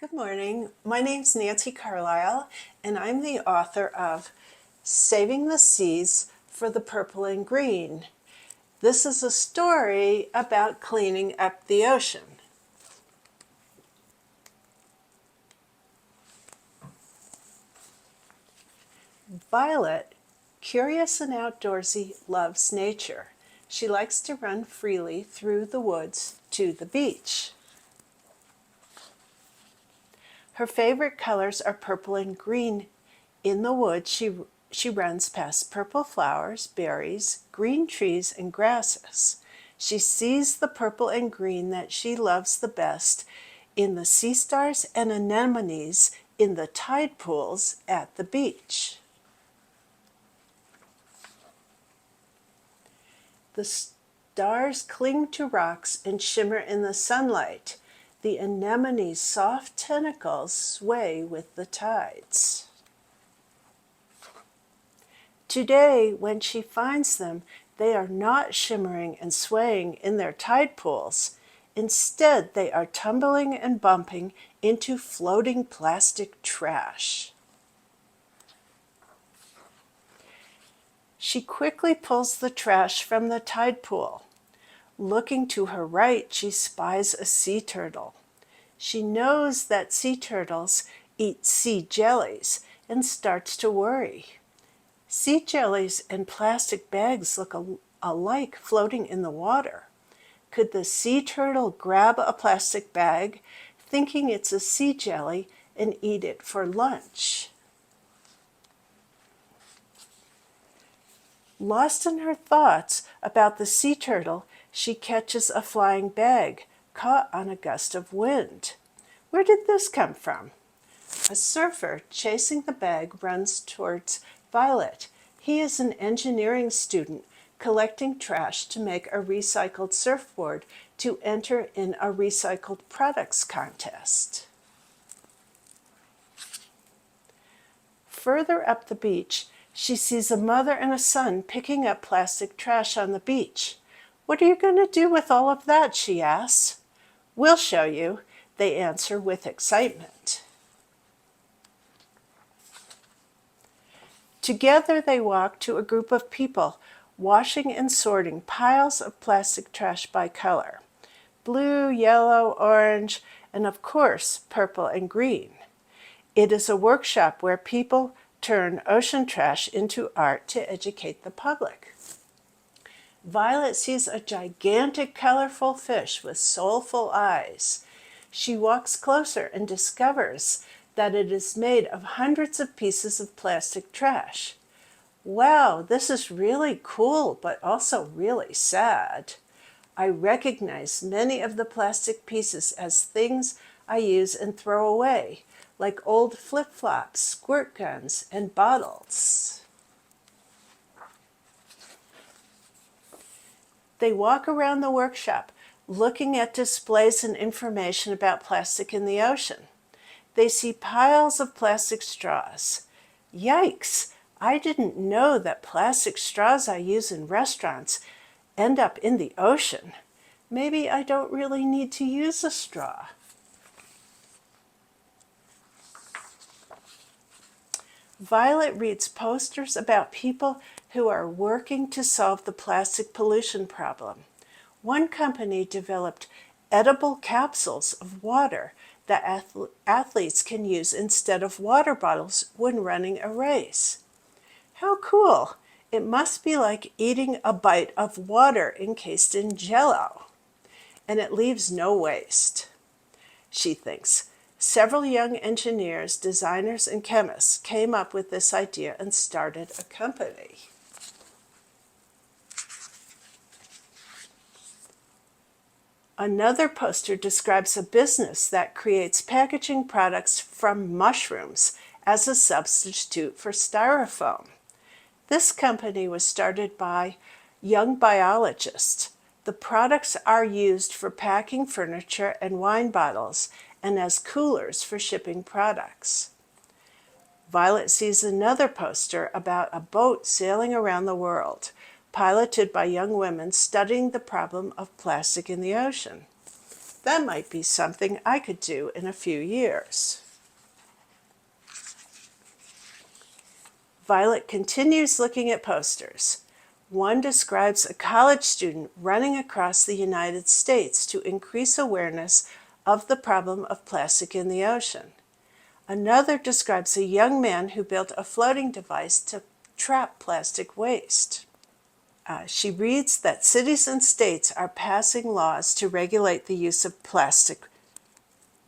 Good morning. My name's Nancy Carlisle, and I'm the author of Saving the Seas for the Purple and Green. This is a story about cleaning up the ocean. Violet, curious and outdoorsy, loves nature. She likes to run freely through the woods to the beach. Her favorite colors are purple and green. In the woods, she runs past purple flowers, berries, green trees, and grasses. She sees the purple and green that she loves the best in the sea stars and anemones in the tide pools at the beach. The stars cling to rocks and shimmer in the sunlight. The anemone's soft tentacles sway with the tides. Today, when she finds them, they are not shimmering and swaying in their tide pools. Instead, they are tumbling and bumping into floating plastic trash. She quickly pulls the trash from the tide pool. Looking to her right, she spies a sea turtle. She knows that sea turtles eat sea jellies and starts to worry. Sea jellies and plastic bags look alike floating in the water. Could the sea turtle grab a plastic bag, thinking it's a sea jelly, and eat it for lunch? Lost in her thoughts about the sea turtle, she catches a flying bag caught on a gust of wind. Where did this come from? A surfer chasing the bag runs towards Violet. He is an engineering student collecting trash to make a recycled surfboard to enter in a recycled products contest. Further up the beach, she sees a mother and a son picking up plastic trash on the beach. "What are you going to do with all of that?" she asks. "We'll show you," they answer with excitement. Together they walk to a group of people washing and sorting piles of plastic trash by color: blue, yellow, orange, and of course, purple and green. It is a workshop where people turn ocean trash into art to educate the public. Violet sees a gigantic, colorful fish with soulful eyes. She walks closer and discovers that it is made of hundreds of pieces of plastic trash. "Wow, this is really cool, but also really sad. I recognize many of the plastic pieces as things I use and throw away, like old flip-flops, squirt guns, and bottles." They walk around the workshop, looking at displays and information about plastic in the ocean. They see piles of plastic straws. Yikes! I didn't know that plastic straws I use in restaurants end up in the ocean. Maybe I don't really need to use a straw. Violet reads posters about people who are working to solve the plastic pollution problem. One company developed edible capsules of water that athletes can use instead of water bottles when running a race. How cool! It must be like eating a bite of water encased in jello. And it leaves no waste, she thinks. Several young engineers, designers, and chemists came up with this idea and started a company. Another poster describes a business that creates packaging products from mushrooms as a substitute for styrofoam. This company was started by young biologists. The products are used for packing furniture and wine bottles and as coolers for shipping products. Violet sees another poster about a boat sailing around the world, piloted by young women studying the problem of plastic in the ocean. That might be something I could do in a few years. Violet continues looking at posters. One describes a college student running across the United States to increase awareness of the problem of plastic in the ocean. Another describes a young man who built a floating device to trap plastic waste. She reads that cities and states are passing laws to regulate the use of plastic.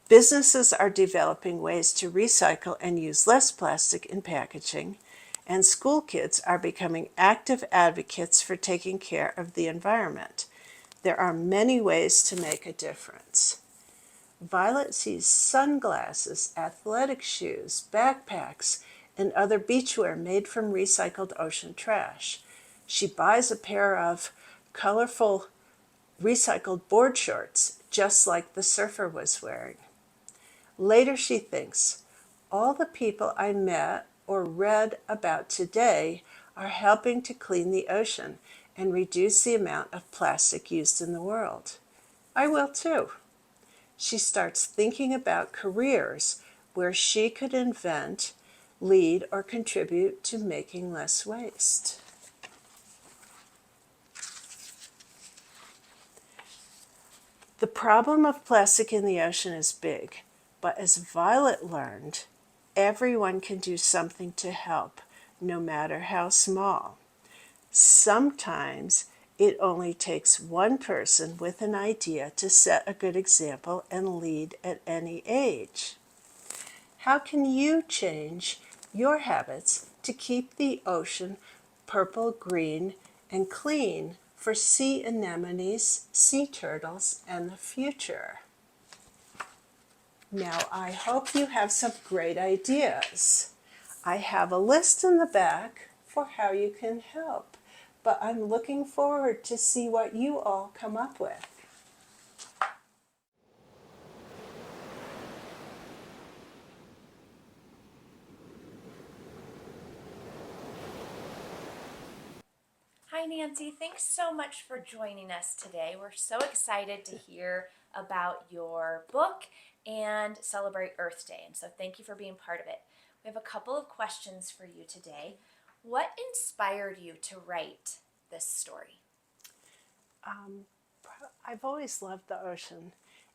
Businesses are developing ways to recycle and use less plastic in packaging, and school kids are becoming active advocates for taking care of the environment. There are many ways to make a difference. Violet sees sunglasses, athletic shoes, backpacks, and other beachwear made from recycled ocean trash. She buys a pair of colorful recycled board shorts, just like the surfer was wearing. Later she thinks, all the people I met or read about today are helping to clean the ocean and reduce the amount of plastic used in the world. I will too. She starts thinking about careers where she could invent, lead, or contribute to making less waste. The problem of plastic in the ocean is big, but as Violet learned, everyone can do something to help, no matter how small. Sometimes it only takes one person with an idea to set a good example and lead at any age. How can you change your habits to keep the ocean purple, green, and clean for sea anemones, sea turtles, and the future? Now, I hope you have some great ideas. I have a list in the back for how you can help, but I'm looking forward to see what you all come up with. Hi, Nancy. Thanks so much for joining us today. We're so excited to hear about your book and celebrate Earth Day. And so thank you for being part of it. We have a couple of questions for you today. What inspired you to write this story? I've always loved the ocean,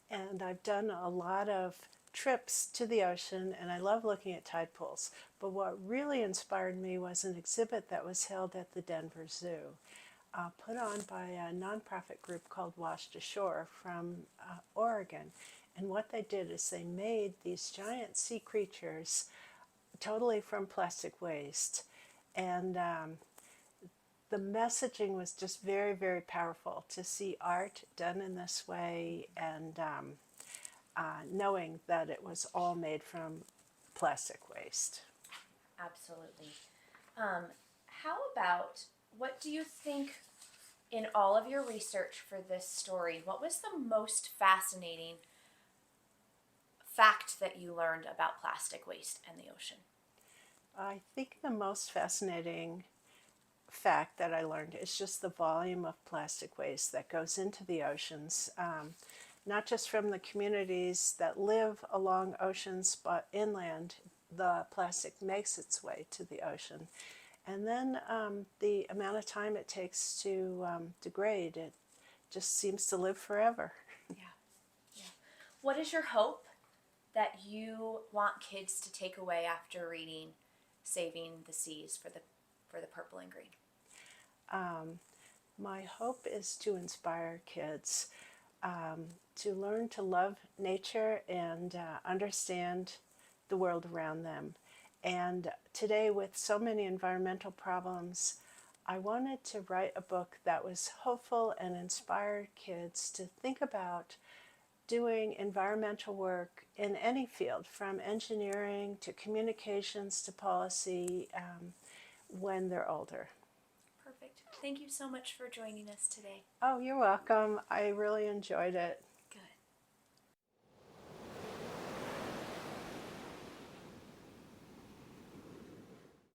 and I've done a lot of trips to the ocean, and I love looking at tide pools. But what really inspired me was an exhibit that was held at the Denver Zoo, put on by a nonprofit group called Washed Ashore from Oregon. And what they did is they made these giant sea creatures totally from plastic waste. And the messaging was just very, very powerful to see art done in this way, and knowing that it was all made from plastic waste. Absolutely. How about what do you think in all of your research for this story? What was the most fascinating fact that you learned about plastic waste and the ocean? I think the most fascinating fact that I learned is just the volume of plastic waste that goes into the oceans, not just from the communities that live along oceans, but inland. The plastic makes its way to the ocean. And then the amount of time it takes to degrade, it just seems to live forever. Yeah. Yeah. What is your hope that you want kids to take away after reading Saving the Seas for the purple and green? My hope is to inspire kids to learn to love nature and understand the world around them. And today, with so many environmental problems, I wanted to write a book that was hopeful and inspired kids to think about doing environmental work in any field, from engineering to communications to policy, when they're older. Perfect. Thank you so much for joining us today. Oh, you're welcome. I really enjoyed it.